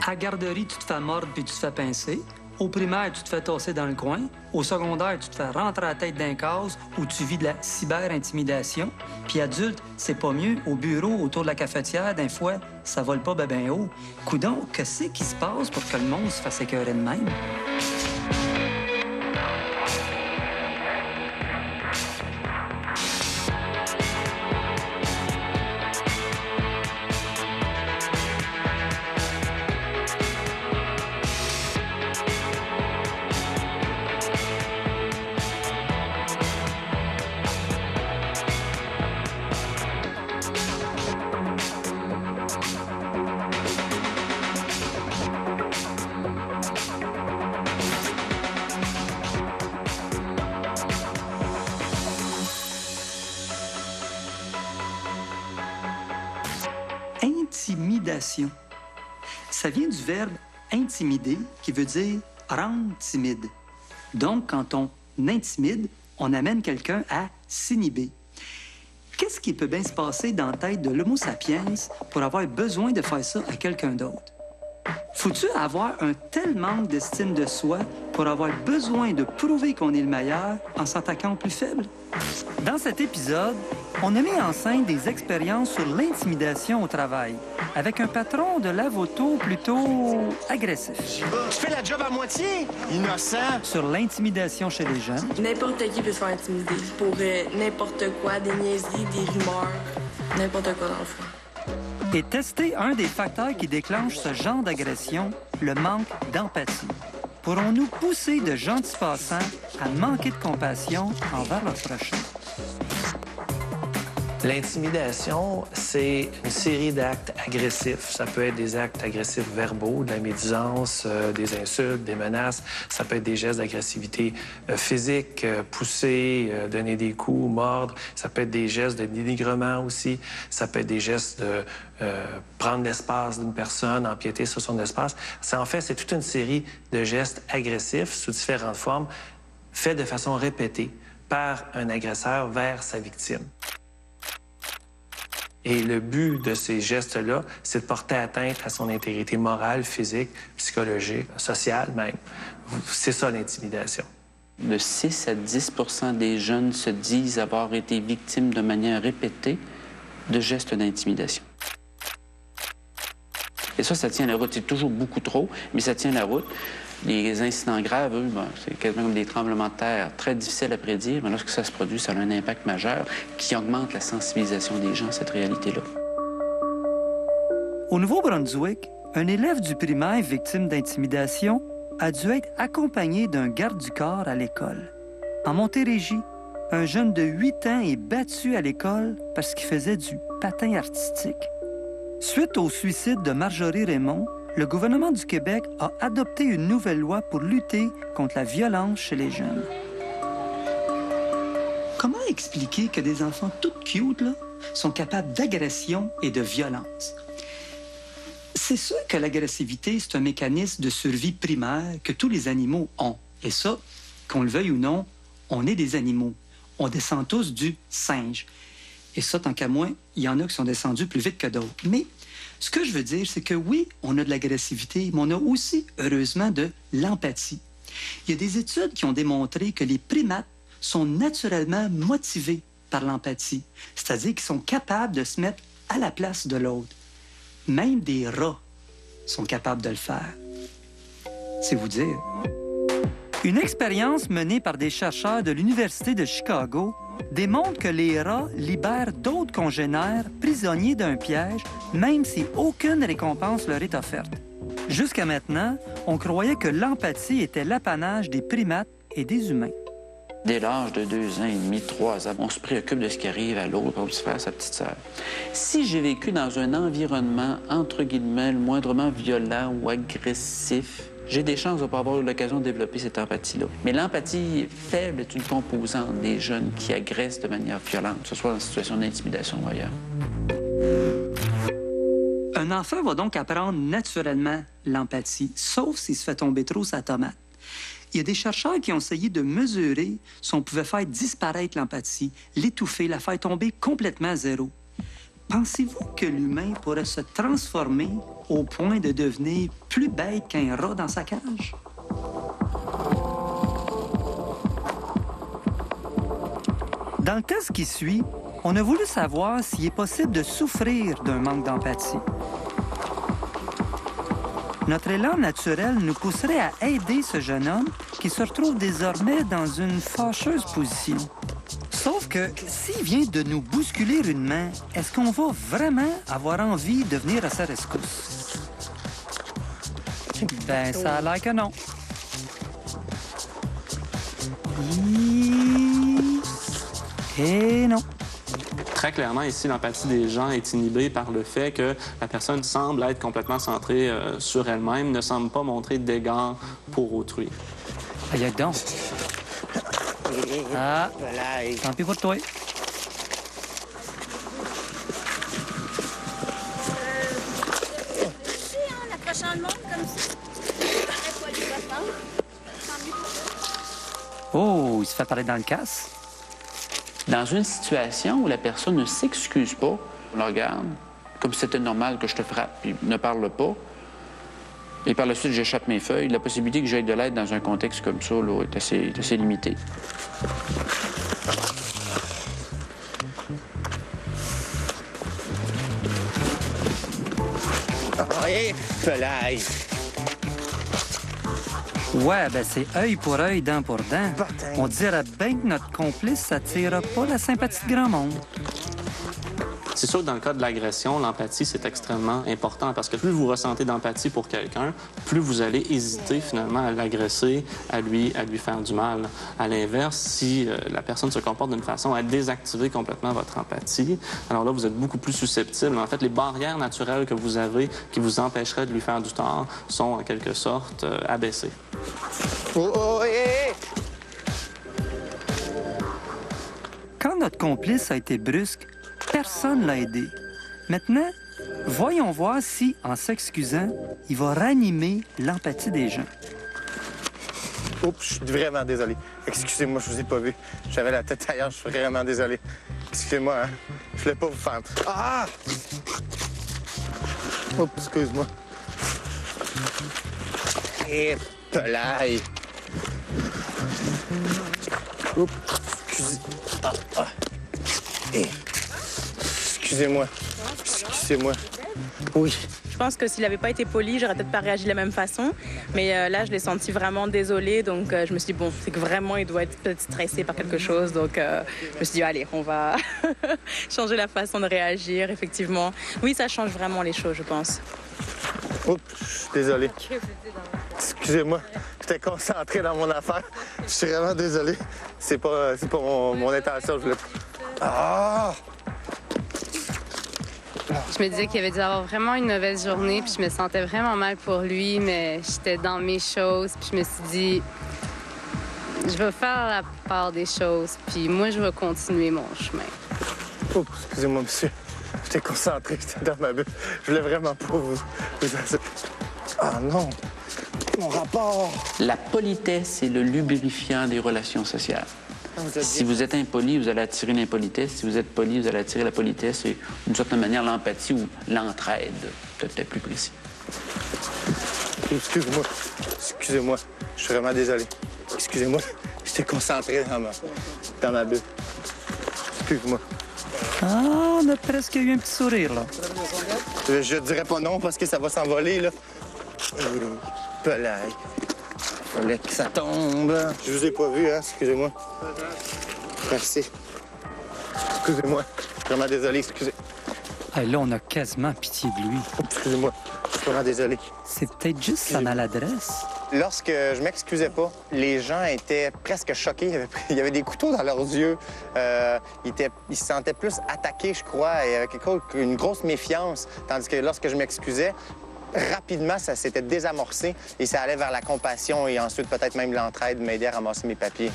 À la garderie, tu te fais mordre puis tu te fais pincer. Au primaire, tu te fais tasser dans le coin. Au secondaire, tu te fais rentrer la tête d'un case où tu vis de la cyber-intimidation. Puis adulte, c'est pas mieux. Au bureau, autour de la cafetière, d'un fois, ça vole pas ben haut. Coudon, qu'est-ce qui se passe pour que le monde se fasse écœurer de même? Intimidation. Ça vient du verbe intimider, qui veut dire rendre timide. Donc, quand on intimide, on amène quelqu'un à s'inhiber. Qu'est-ce qui peut bien se passer dans la tête de l'Homo sapiens pour avoir besoin de faire ça à quelqu'un d'autre? Faut-tu avoir un tel manque d'estime de soi pour avoir besoin de prouver qu'on est le meilleur en s'attaquant aux plus faibles? Dans cet épisode, on a mis en scène des expériences sur l'intimidation au travail, avec un patron de lave-auto plutôt agressif. Tu fais la job à moitié? Innocent! Sur l'intimidation chez les jeunes. N'importe qui peut se faire intimider pour n'importe quoi, des niaiseries, des rumeurs, n'importe quoi dans le fond. Et tester un des facteurs qui déclenche ce genre d'agression, le manque d'empathie. Pourrons-nous pousser de gentils passants à manquer de compassion envers leur prochain? L'intimidation, c'est une série d'actes agressifs. Ça peut être des actes agressifs verbaux, de la médisance, des insultes, des menaces. Ça peut être des gestes d'agressivité physique, pousser, donner des coups, mordre. Ça peut être des gestes de dénigrement aussi. Ça peut être des gestes de prendre l'espace d'une personne, empiéter sur son espace. En fait, c'est toute une série de gestes agressifs sous différentes formes, faits de façon répétée par un agresseur vers sa victime. Et le but de ces gestes-là, c'est de porter atteinte à son intégrité morale, physique, psychologique, sociale même. C'est ça l'intimidation. De 6 à 10 des jeunes se disent avoir été victimes de manière répétée de gestes d'intimidation. Et ça tient la route. C'est toujours beaucoup trop, mais ça tient la route. Les incidents graves, eux, c'est quasiment comme des tremblements de terre, très difficiles à prédire, mais lorsque ça se produit, ça a un impact majeur qui augmente la sensibilisation des gens à cette réalité-là. Au Nouveau-Brunswick, un élève du primaire victime d'intimidation a dû être accompagné d'un garde du corps à l'école. En Montérégie, un jeune de 8 ans est battu à l'école parce qu'il faisait du patin artistique. Suite au suicide de Marjorie Raymond, le gouvernement du Québec a adopté une nouvelle loi pour lutter contre la violence chez les jeunes. Comment expliquer que des enfants tout cute là, sont capables d'agression et de violence? C'est sûr que l'agressivité, c'est un mécanisme de survie primaire que tous les animaux ont. Et ça, qu'on le veuille ou non, on est des animaux. On descend tous du singe. Et ça, tant qu'à moi, il y en a qui sont descendus plus vite que d'autres. Mais ce que je veux dire, c'est que oui, on a de l'agressivité, mais on a aussi, heureusement, de l'empathie. Il y a des études qui ont démontré que les primates sont naturellement motivés par l'empathie, c'est-à-dire qu'ils sont capables de se mettre à la place de l'autre. Même des rats sont capables de le faire. C'est vous dire. Une expérience menée par des chercheurs de l'Université de Chicago démontre que les rats libèrent d'autres congénères prisonniers d'un piège, même si aucune récompense leur est offerte. Jusqu'à maintenant, on croyait que l'empathie était l'apanage des primates et des humains. Dès l'âge de 2 ans et demi, 3 ans, on se préoccupe de ce qui arrive à l'autre, au petit frère, sa petite sœur. Si j'ai vécu dans un environnement, entre guillemets, moindrement violent ou agressif, j'ai des chances de ne pas avoir l'occasion de développer cette empathie-là. Mais l'empathie faible est une composante des jeunes qui agressent de manière violente, que ce soit en situation d'intimidation ou ailleurs. Un enfant va donc apprendre naturellement l'empathie, sauf s'il se fait tomber trop sa tomate. Il y a des chercheurs qui ont essayé de mesurer si on pouvait faire disparaître l'empathie, l'étouffer, la faire tomber complètement à zéro. Pensez-vous que l'humain pourrait se transformer au point de devenir plus bête qu'un rat dans sa cage? Dans le test qui suit, on a voulu savoir s'il est possible de souffrir d'un manque d'empathie. Notre élan naturel nous pousserait à aider ce jeune homme qui se retrouve désormais dans une fâcheuse position. Sauf que s'il vient de nous bousculer une main, est-ce qu'on va vraiment avoir envie de venir à sa rescousse? Ben, ça a l'air que non. Et non. Très clairement, ici, l'empathie des gens est inhibée par le fait que la personne semble être complètement centrée sur elle-même, ne semble pas montrer d'égard pour autrui. Aïe, donc. Ah, tant pis pour toi. Oh, il se fait parler dans le casse. Dans une situation où la personne ne s'excuse pas, on la regarde, comme si c'était normal que je te frappe, puis ne parle pas, et par la suite, j'échappe mes feuilles, la possibilité que j'aille de l'aide dans un contexte comme ça là, est assez limitée. Ouais, ben c'est œil pour œil, dent pour dent. On dirait bien que notre complice, ça tirera pas la sympathie de grand monde. C'est sûr que dans le cas de l'agression, l'empathie, c'est extrêmement important parce que plus vous ressentez d'empathie pour quelqu'un, plus vous allez hésiter finalement à l'agresser, à lui faire du mal. À l'inverse, si la personne se comporte d'une façon à désactiver complètement votre empathie, alors là, vous êtes beaucoup plus susceptible. En fait, les barrières naturelles que vous avez qui vous empêcheraient de lui faire du tort sont en quelque sorte abaissées. Quand notre complice a été brusque, personne ne l'a aidé. Maintenant, voyons voir si, en s'excusant, il va ranimer l'empathie des gens. Oups, je suis vraiment désolé. Excusez-moi, je vous ai pas vu. J'avais la tête ailleurs, je suis vraiment désolé. Excusez-moi, hein. Je voulais pas vous faire... Ah! Oups, excuse-moi. Et pelaille. Oups, excusez... Excusez-moi. Excusez-moi. Oui. Je pense que s'il n'avait pas été poli, j'aurais peut-être pas réagi de la même façon. Mais là, je l'ai senti vraiment désolé. Donc, je me suis dit, bon, c'est que vraiment, il doit être peut-être stressé par quelque chose. Donc, je me suis dit, allez, on va changer la façon de réagir, effectivement. Oui, ça change vraiment les choses, je pense. Oups, je suis désolé. Excusez-moi. J'étais concentré dans mon affaire. Je suis vraiment désolé. C'est pas mon intention. Je voulais... Ah! Je me disais qu'il avait dû avoir vraiment une mauvaise journée, puis je me sentais vraiment mal pour lui, mais j'étais dans mes choses, puis je me suis dit, je vais faire la part des choses, puis moi, je vais continuer mon chemin. Oups, excusez-moi, monsieur. J'étais concentré, j'étais dans ma bulle. Je voulais vraiment pas vous... Ah non! Mon rapport! La politesse, c'est le lubrifiant des relations sociales. Si vous êtes impoli, vous allez attirer l'impolitesse. Si vous êtes poli, vous allez attirer la politesse et, d'une certaine manière, l'empathie ou l'entraide. Peut-être plus précis. Excuse-moi. Excusez-moi. Je suis vraiment désolé. Excusez-moi. J'étais concentré dans ma bulle. Excuse-moi. Ah, on a presque eu un petit sourire, là. Je dirais pas non parce que ça va s'envoler, là. Pelaille. Fallait que ça tombe. Je vous ai pas vu, hein? Excusez-moi. Merci. Excusez-moi. Vraiment désolé, excusez. Hey, là, on a quasiment pitié de lui. Excusez-moi. Je suis vraiment désolé. C'est peut-être juste sa maladresse. Lorsque je m'excusais pas, les gens étaient presque choqués. Il y avait des couteaux dans leurs yeux. Ils se sentaient plus attaqués, je crois. Il y avait une grosse méfiance. Tandis que lorsque je m'excusais, rapidement, ça s'était désamorcé et ça allait vers la compassion et ensuite peut-être même l'entraide, m'aider à ramasser mes papiers.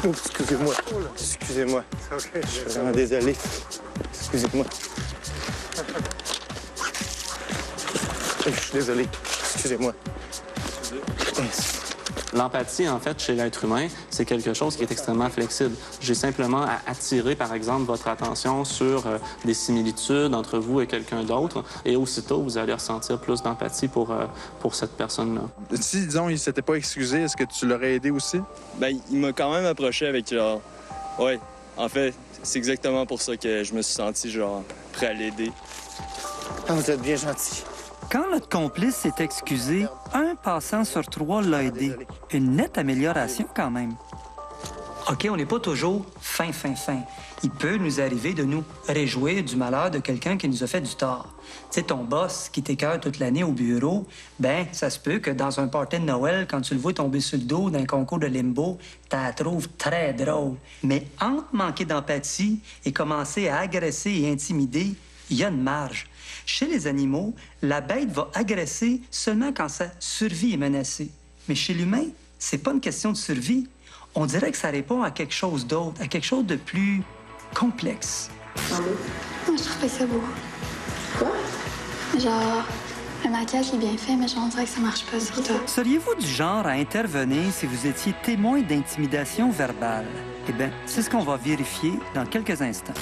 Oups, excusez-moi. Excusez-moi. Je suis vraiment désolé. Excusez-moi. Je suis désolé. Excusez-moi. L'empathie, en fait, chez l'être humain, c'est quelque chose qui est extrêmement flexible. J'ai simplement à attirer, par exemple, votre attention sur des similitudes entre vous et quelqu'un d'autre, et aussitôt, vous allez ressentir plus d'empathie pour cette personne-là. Si, disons, il s'était pas excusé, est-ce que tu l'aurais aidé aussi? Bien, il m'a quand même approché avec genre... Ouais, en fait, c'est exactement pour ça que je me suis senti, genre, prêt à l'aider. Ah, vous êtes bien gentil. Quand notre complice s'est excusé, 1 passant sur 3 l'a aidé. Une nette amélioration quand même. OK, on n'est pas toujours fin. Il peut nous arriver de nous réjouir du malheur de quelqu'un qui nous a fait du tort. Tu sais, ton boss qui t'écœure toute l'année au bureau, ben ça se peut que dans un party de Noël, quand tu le vois tomber sur le dos d'un concours de limbo, tu la trouves très drôle. Mais entre manquer d'empathie et commencer à agresser et intimider, il y a une marge. Chez les animaux, la bête va agresser seulement quand sa survie est menacée. Mais chez l'humain, c'est pas une question de survie. On dirait que ça répond à quelque chose d'autre, à quelque chose de plus complexe. Moi, je trouve pas ça beau. Quoi? Genre, le maquillage est bien fait, mais genre, on dirait que ça marche pas sur toi. Seriez-vous du genre à intervenir si vous étiez témoin d'intimidation verbale? Eh bien, c'est ce qu'on va vérifier dans quelques instants.